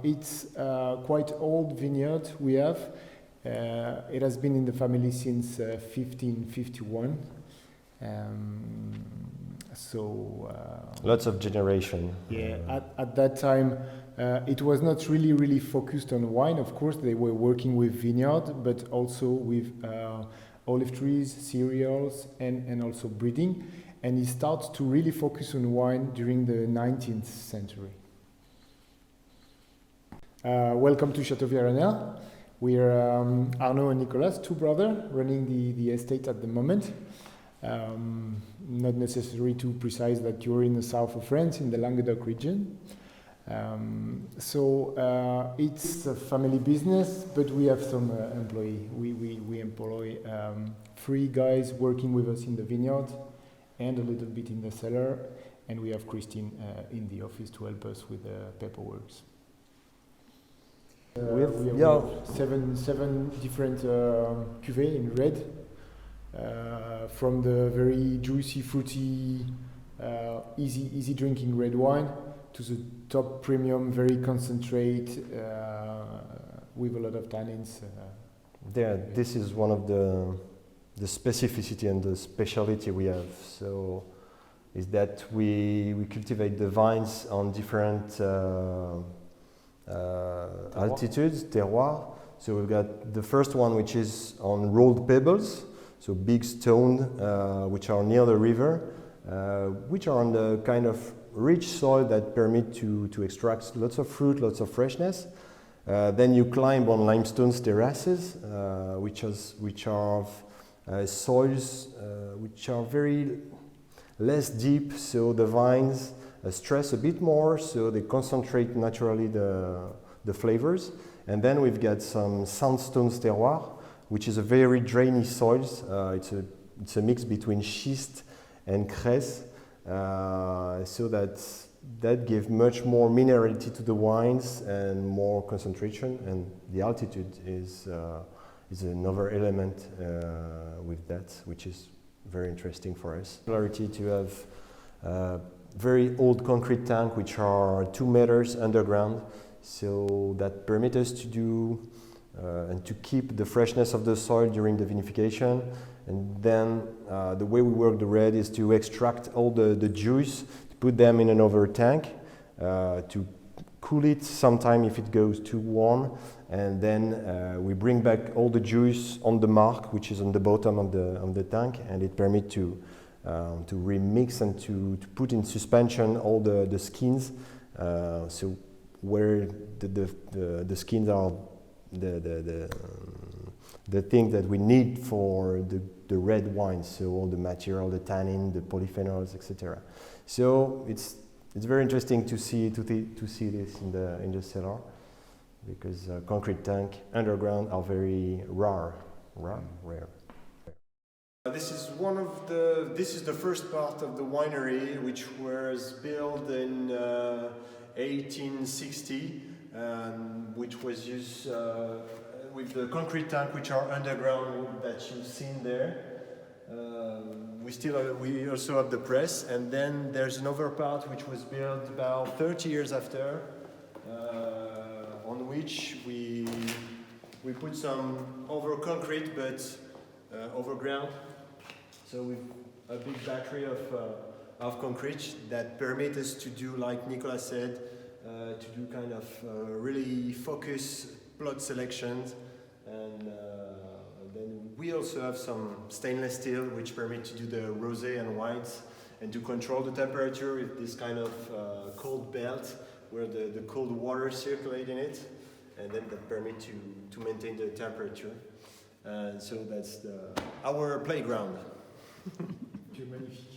It's quite old vineyard we have. It has been in the family since 1551. Lots of generation. Yeah, at that time, it was not really focused on wine. Of course, they were working with vineyard, but also with olive trees, cereals, and also breeding. And he starts to really focus on wine during the 19th century. Welcome to Chateau Viranel. We're Arnaud and Nicolas, two brothers, running the estate at the moment. Not necessary to precise that you're in the south of France, in the Languedoc region. It's a family business, but we have some employee. We employ 3 guys working with us in the vineyard and a little bit in the cellar, and we have Christine in the office to help us with the paperwork. We have seven different cuvées in red, from the very juicy, fruity, easy drinking red wine to the top premium, very concentrate, with a lot of tannins. This is one of the specificity and the speciality we have. So, is that we cultivate the vines on different altitudes, terroir. So we've got the first one, which is on rolled pebbles, so big stone, which are near the river, which are on the kind of rich soil that permit to extract lots of fruit, lots of freshness. Then you climb on limestone terraces, which are soils which are very less deep, so the vines stress a bit more, so they concentrate naturally the flavors. And then we've got some sandstone terroir, which is a very drainy soils. It's a mix between schist and cress, so that gives much more minerality to the wines and more concentration. And the altitude is another element with that, which is very interesting for us. Similarity to have very old concrete tank, which are 2 meters underground, so that permit us to do and to keep the freshness of the soil during the vinification. And then the way we work the red is to extract all the juice, to put them in another tank, to cool it sometime if it goes too warm, and then we bring back all the juice on the mark, which is on the bottom of the tank, and it permits to remix and to put in suspension all the skins, so where the skins are the thing that we need for the red wine, so all the material, the tannin, the polyphenols, etc. So it's very interesting to see this in the cellar, because concrete tank underground are very rare. This is the first part of the winery, which was built in 1860, which was used with the concrete tank, which are underground that you've seen there. We also have the press, and then there's another part which was built about 30 years after, on which we put some over concrete, but overground. So with a big battery of concrete that permit us to do, like Nicolas said, to do kind of really focus plot selections, and then we also have some stainless steel which permit to do the rosé and whites, and to control the temperature with this kind of cold belt where the cold water circulate in it, and then that permit to maintain the temperature. And so that's our playground. C'est magnifique.